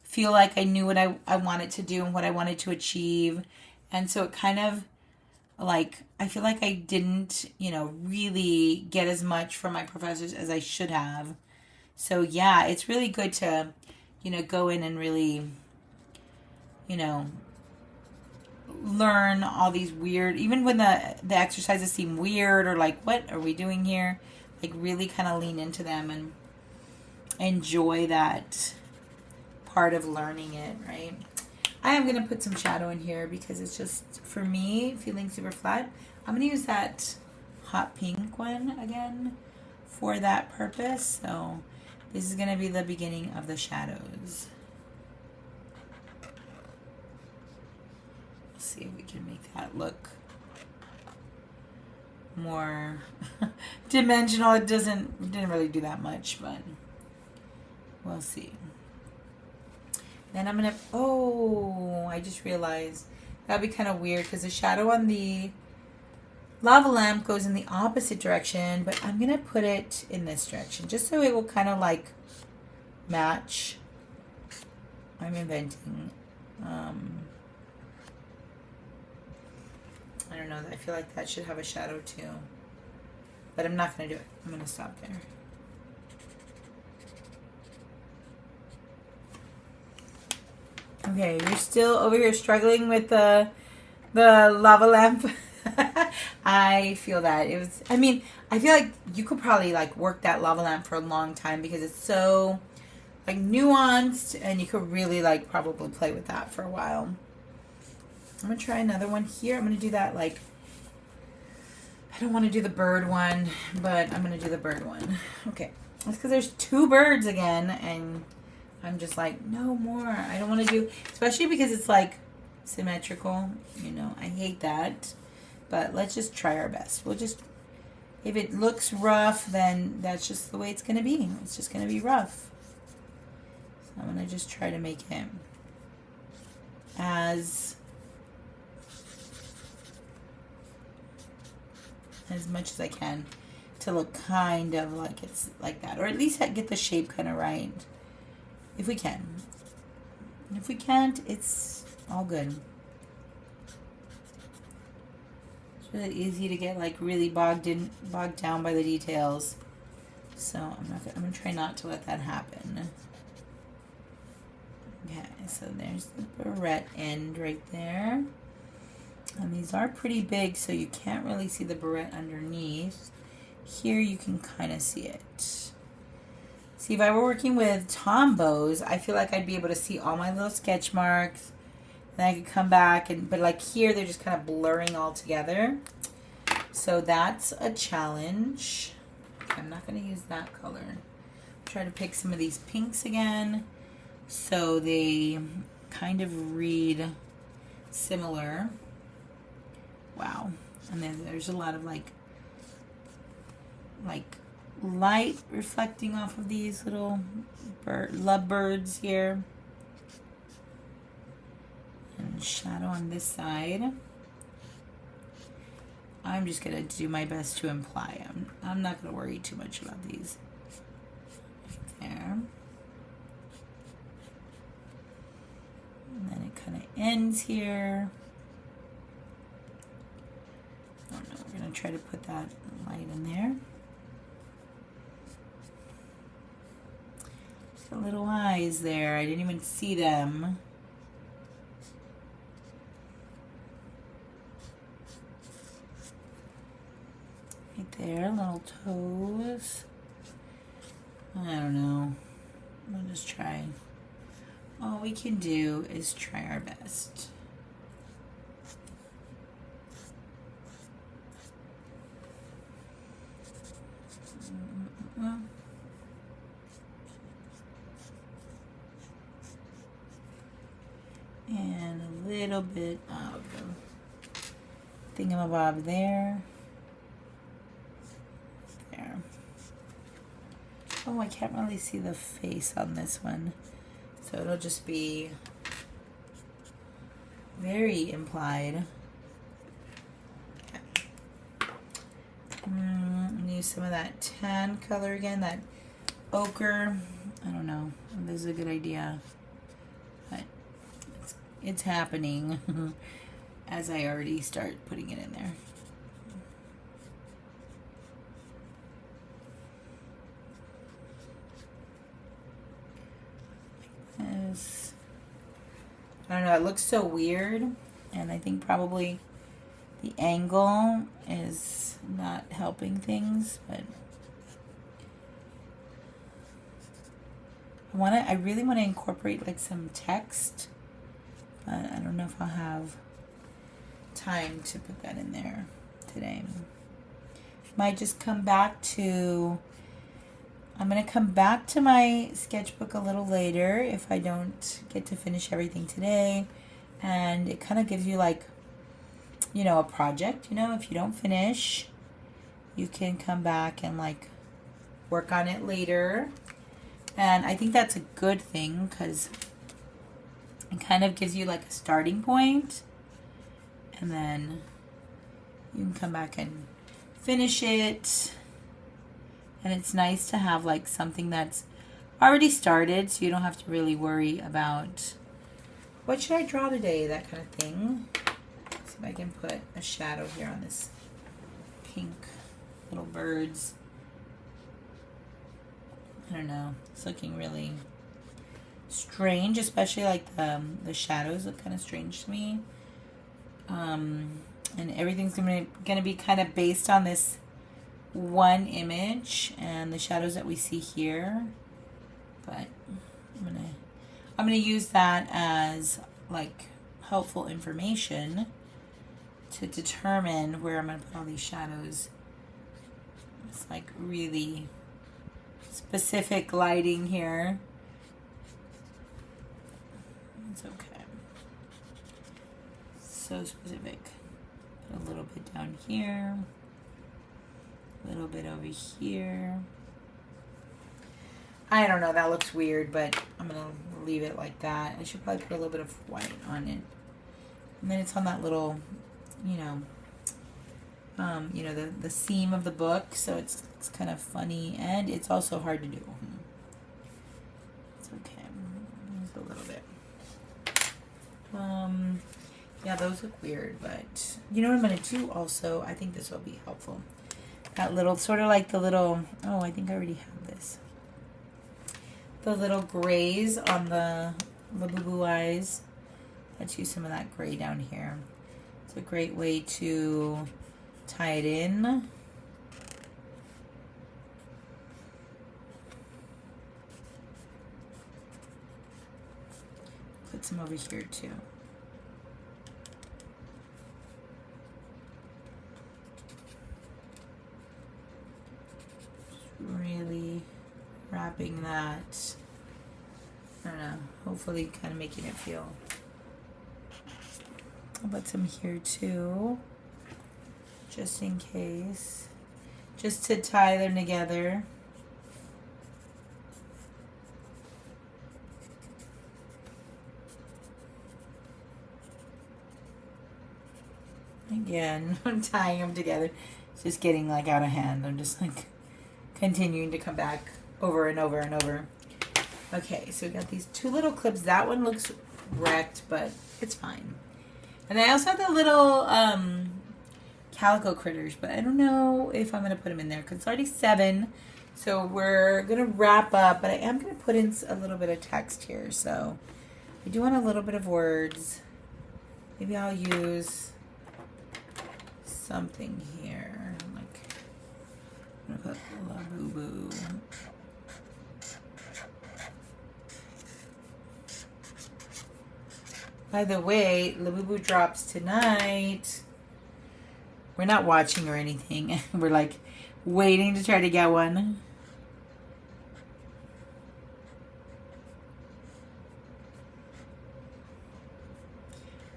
feel like I knew what I wanted to do and what I wanted to achieve. And so it kind of like, I feel like I didn't, you know, really get as much from my professors as I should have. So yeah, it's really good to, you know, go in and really, you know, learn all these weird, even when the exercises seem weird or like, what are we doing here? Like really kind of lean into them and enjoy that part of learning it, right? I am going to put some shadow in here because it's just, for me, feeling super flat. I'm going to use that hot pink one again for that purpose. So this is going to be the beginning of the shadows. Let's see if we can make that look more dimensional. It didn't really do that much, but we'll see. Then I'm gonna, I just realized That'd be kind of weird because the shadow on the lava lamp goes in the opposite direction, but I'm going to put it in this direction just so it will kind of like match. I'm inventing. I don't know. I feel like that should have a shadow too. But I'm not going to do it. I'm going to stop there. Okay, you're still over here struggling with the lava lamp. I feel that. It was, I mean, I feel like you could probably like work that lava lamp for a long time because it's so like nuanced, and you could really like probably play with that for a while. I'm going to try another one here. I'm going to do that like, I don't want to do the bird one, but I'm going to do the bird one. Okay. That's because there's two birds again, and I'm just like, no more. I don't want to do, especially because it's like symmetrical. You know, I hate that. But let's just try our best. We'll just, if it looks rough, then that's just the way it's going to be. It's just going to be rough. So I'm going to just try to make him as much as I can to look kind of like it's like that, or at least get the shape kind of right if we can. If we can't, it's all good. It's really easy to get like really bogged down by the details, so I'm gonna try not to let that happen. Okay, so there's the barrette end right there. And these are pretty big, so you can't really see the barrette underneath. Here you can kind of see it. See, if I were working with Tombows, I feel like I'd be able to see all my little sketch marks. And I could come back, but like here, they're just kind of blurring all together. So that's a challenge. Okay, I'm not going to use that color. Try to pick some of these pinks again, so they kind of read similar. Wow. And then there's a lot of like light reflecting off of these little lovebirds here. And shadow on this side. I'm just going to do my best to imply. I'm not going to worry too much about these. Right there. And then it kind of ends here. Oh no, we're going to try to put that light in there. Just the little eyes there. I didn't even see them. Right there, little toes. I don't know. We'll just try. All we can do is try our best. And a little bit of the thingamabob there. There. Oh, I can't really see the face on this one. So it'll just be very implied. Okay. Use some of that tan color again, that ochre. I don't know. This is a good idea. But it's happening as I already start putting it in there. This, I don't know, it looks so weird, and I think probably the angle is not helping things, but I really want to incorporate like some text, but I don't know if I'll have time to put that in there today. Might just come back to, I'm going to come back to my sketchbook a little later if I don't get to finish everything today, and it kind of gives you like, you know, a project. You know, if you don't finish, you can come back and like work on it later. And I think that's a good thing because it kind of gives you like a starting point and then you can come back and finish it. And it's nice to have like something that's already started, so you don't have to really worry about what should I draw today, that kind of thing. See if I can put a shadow here on this pink little birds. I don't know, it's looking really strange, especially like the shadows look kind of strange to me. And everything's gonna be kind of based on this one image and the shadows that we see here. But I'm gonna use that as like helpful information to determine where I'm gonna put all these shadows. It's like really specific lighting here. It's okay. So specific. Put a little bit down here. A little bit over here. I don't know, that looks weird, but I'm gonna leave it like that. I should probably put a little bit of white on it. And then it's on that little, you know, the seam of the book, so it's kind of funny, and it's also hard to do. It's okay. Just a little bit. Yeah, those look weird, but you know what I'm gonna do also? I think this will be helpful. That little, sort of like the little, oh, I think I already have this. The little grays on the boo-boo eyes. Let's use some of that gray down here. It's a great way to tie it in. Put some over here too. Really wrapping that, I don't know, hopefully kind of making it feel. I'll put some here too, just in case, just to tie them together. Again, I'm tying them together. It's just getting like out of hand. I'm just like continuing to come back over and over and over. Okay, so we got these two little clips. That one looks wrecked, but it's fine. And I also have the little calico critters, but I don't know if I'm going to put them in there because it's already 7. So we're going to wrap up, but I am going to put in a little bit of text here. So I do want a little bit of words. Maybe I'll use something here. Like, I'm going to put La Boo Boo. By the way, La Boo Boo drops tonight. We're not watching or anything. We're like waiting to try to get one.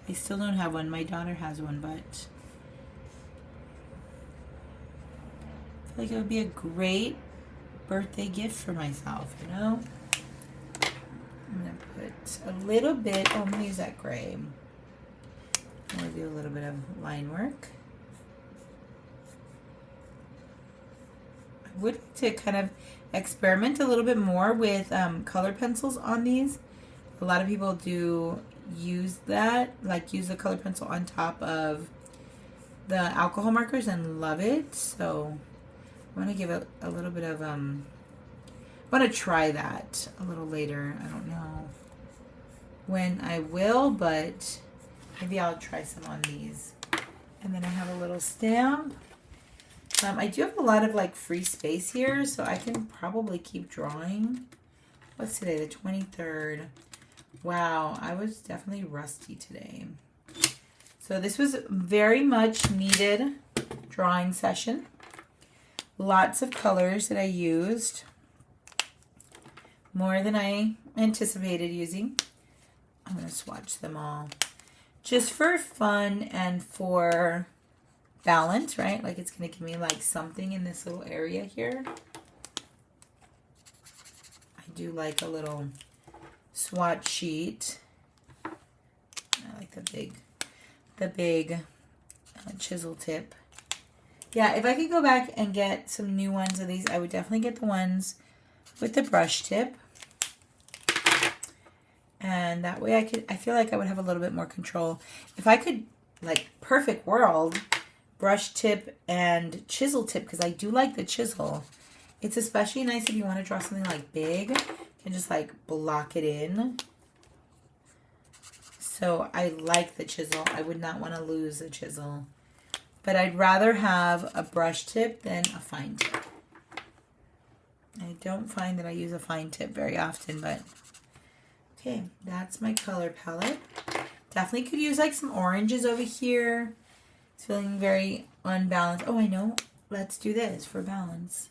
I still don't have one. My daughter has one, but I feel like it would be a great birthday gift for myself, you know? I'm going to put a little bit, oh, I'm going to use that gray. I'm going to do a little bit of line work. I would like to kind of experiment a little bit more with color pencils on these. A lot of people do use that, like use the color pencil on top of the alcohol markers and love it. So I want to give it a little bit of, I want to try that a little later. I don't know when I will, but maybe I'll try some on these. And then I have a little stamp. I do have a lot of like free space here, so I can probably keep drawing. What's today? The 23rd. Wow, I was definitely rusty today. So this was very much needed drawing session. Lots of colors that I used. More than I anticipated using. I'm going to swatch them all. Just for fun and for balance, right? Like it's going to give me like something in this little area here. I do like a little swatch sheet. I like the the big chisel tip. Yeah, if I could go back and get some new ones of these, I would definitely get the ones with the brush tip. And that way I feel like I would have a little bit more control. If I could, like, perfect world, brush tip and chisel tip, because I do like the chisel. It's especially nice if you want to draw something like big and just like block it in. So I like the chisel. I would not want to lose the chisel. But I'd rather have a brush tip than a fine tip. I don't find that I use a fine tip very often, but okay, that's my color palette. Definitely could use like some oranges over here. It's feeling very unbalanced. Oh, I know. Let's do this for balance.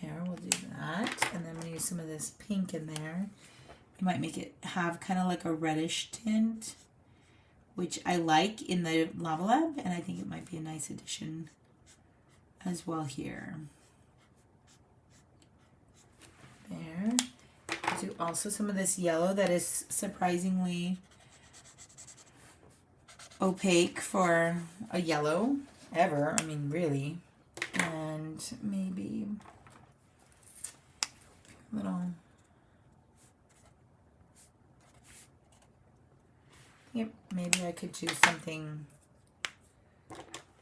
There, we'll do that. And then I'm going to use some of this pink in there. You might make it have kind of like a reddish tint, which I like in the Lava Lab, and I think it might be a nice addition as well here. There. I'll do also some of this yellow that is surprisingly opaque for a yellow ever. I mean, really. And maybe a little... Yep, maybe I could do something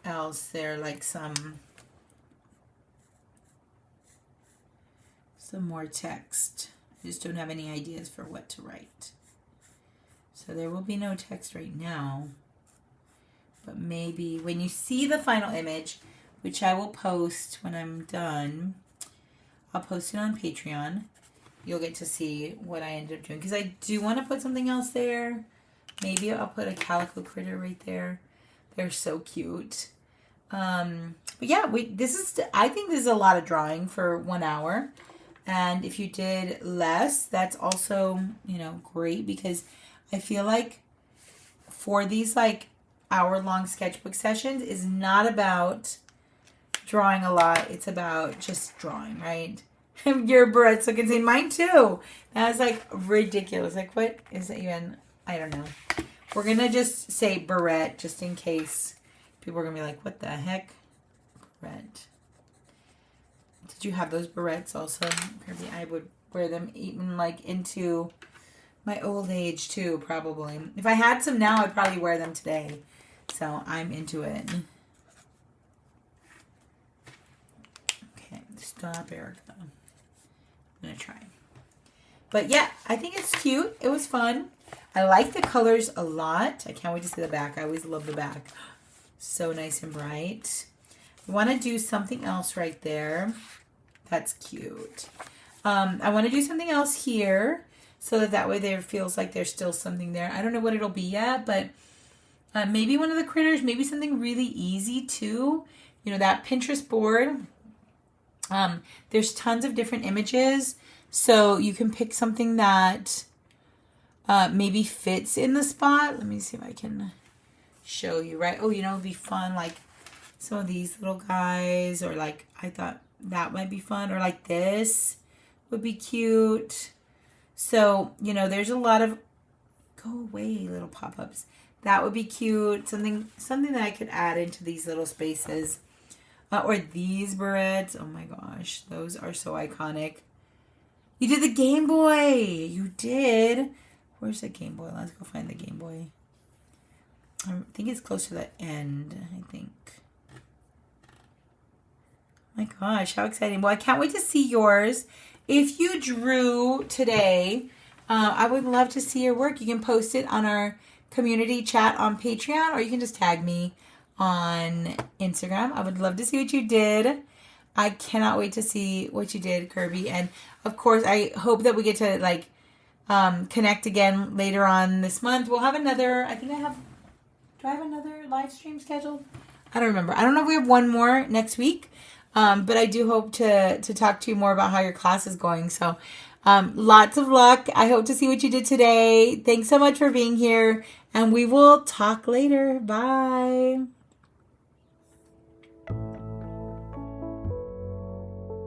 else there, like some more text. I just don't have any ideas for what to write. So there will be no text right now. But maybe when you see the final image, which I will post when I'm done, I'll post it on Patreon. You'll get to see what I ended up doing. Because I do want to put something else there. Maybe I'll put a calico critter right there. They're so cute. But yeah, I think this is a lot of drawing for 1 hour. And if you did less, that's also, great, because I feel like for these like hour-long sketchbook sessions is not about drawing a lot. It's about just drawing, right? Your Barrettes look insane. Mine too. That's like ridiculous. Like, what is it even? I don't know. We're going to just say barrette just in case people are going to be like, what the heck? Barrette. Did you have those barrettes also? Kirby? I would wear them even like into my old age too, probably. If I had some now, I'd probably wear them today. So I'm into it. Okay, stop, Erica. I'm going to try. But yeah, I think it's cute. It was fun. I like the colors a lot. I can't wait to see the back. I always love the back. So nice and bright. I want to do something else right there. That's cute. I want to do something else here so that way there feels like there's still something there. I don't know what it'll be yet, but maybe one of the critters, maybe something really easy too. That Pinterest board. There's tons of different images, so you can pick something that maybe fits in the spot. Let me see if I can show you, right? Oh, it'd be fun, like some of these little guys, or like I thought that might be fun, or like this would be cute. So, there's a lot of, go away, little pop-ups. That would be cute. Something that I could add into these little spaces. Or these barrettes. Oh my gosh, those are so iconic. You did the Game Boy. You did. Where's the Game Boy? Let's go find the Game Boy. I think it's close to the end, I think. My gosh, how exciting. Well, I can't wait to see yours. If you drew today, I would love to see your work. You can post it on our community chat on Patreon, or you can just tag me on Instagram. I would love to see what you did. I cannot wait to see what you did, Kirby. And of course, I hope that we get to connect again later on this month. We'll have another, do I have another live stream scheduled? I don't remember. I don't know if we have one more next week. But I do hope to talk to you more about how your class is going. So lots of luck. I hope to see what you did today. Thanks so much for being here. And we will talk later. Bye.